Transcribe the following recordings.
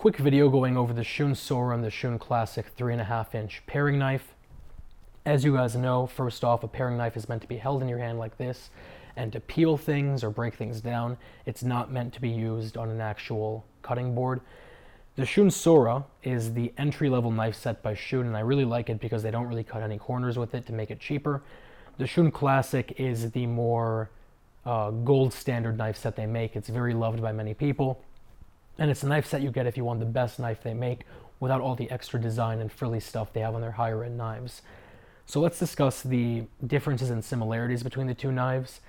quick video going over the Shun Sora and the Shun Classic 3.5-inch paring knife. As you guys know, first off, a paring knife is meant to be held in your hand like this and to peel things or break things down. It's not meant to be used on an actual cutting board. The Shun Sora is the entry-level knife set by Shun, and I really like it because they don't really cut any corners with it to make it cheaper. The Shun Classic is the more gold standard knife set they make. It's very loved by many people, and it's a knife set you get if you want the best knife they make without all the extra design and frilly stuff they have on their higher end knives. So let's discuss the differences and similarities between the two knives.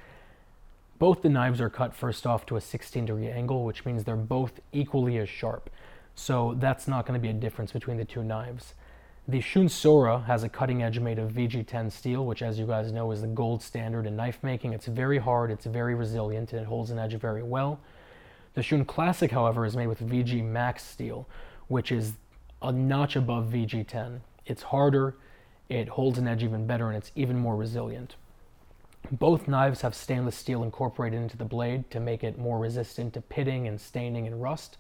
Both the knives are cut first off to a 16-degree angle, which means they're both equally as sharp. So that's not going to be a difference between the two knives. The Shun Sora has a cutting edge made of VG10 steel, which, as you guys know, is the gold standard in knife making. It's very hard, it's very resilient, and it holds an edge very well. The Shun Classic, however, is made with VG Max steel, which is a notch above VG10. It's harder, it holds an edge even better, and it's even more resilient. Both knives have stainless steel incorporated into the blade to make it more resistant to pitting and staining and rust.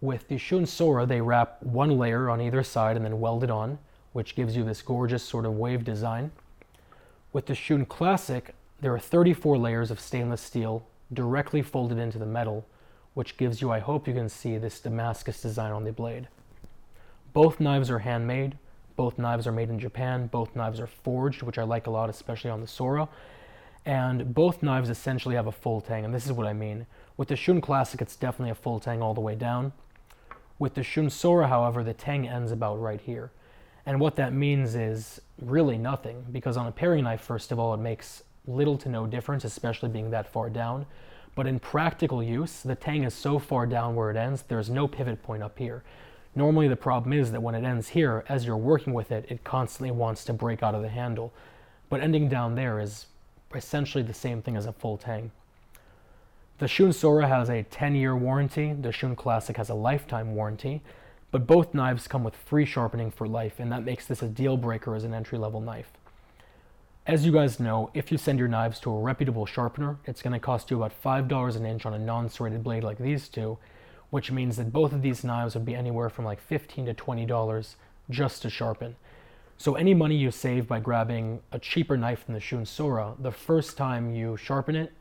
With the Shun Sora, they wrap one layer on either side and then weld it on, which gives you this gorgeous sort of wave design. With the Shun Classic, there are 34 layers of stainless steel directly folded into the metal, which gives you, I hope you can see, this Damascus design on the blade. Both knives are handmade. Both knives are made in Japan. Both knives are forged, which I like a lot, especially on the Sora. And both knives essentially have a full tang, and this is what I mean. With the Shun Classic, it's definitely a full tang all the way down. With the Shun Sora, however, the tang ends about right here. And what that means is really nothing, because on a paring knife, first of all, it makes little to no difference, especially being that far down. But in practical use, the tang is so far down where it ends, there's no pivot point up here. Normally the problem is that when it ends here, as you're working with it, it constantly wants to break out of the handle. But ending down there is essentially the same thing as a full tang. The Shun Sora has a 10-year warranty, the Shun Classic has a lifetime warranty, but both knives come with free sharpening for life, and that makes this a deal breaker as an entry-level knife. As you guys know, if you send your knives to a reputable sharpener, it's going to cost you about $5 an inch on a non-serrated blade like these two, which means that both of these knives would be anywhere from like $15 to $20 just to sharpen. So any money you save by grabbing a cheaper knife than the Shun Sora, the first time you sharpen it,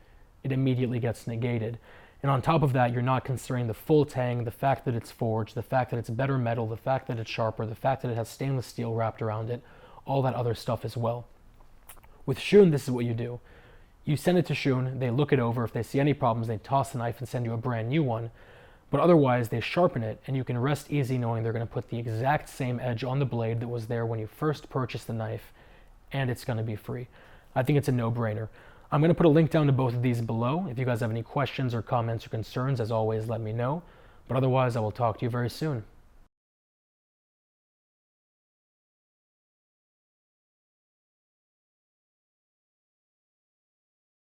it immediately gets negated. And on top of that, you're not considering the full tang, the fact that it's forged, the fact that it's better metal, the fact that it's sharper, the fact that it has stainless steel wrapped around it, all that other stuff as well. With Shun, this is what you do. You send it to Shun, they look it over. If they see any problems, they toss the knife and send you a brand new one. But otherwise, they sharpen it, and you can rest easy knowing they're going to put the exact same edge on the blade that was there when you first purchased the knife, and it's going to be free. I think it's a no-brainer. I'm going to put a link down to both of these below. If you guys have any questions or comments or concerns, as always, let me know. But otherwise, I will talk to you very soon.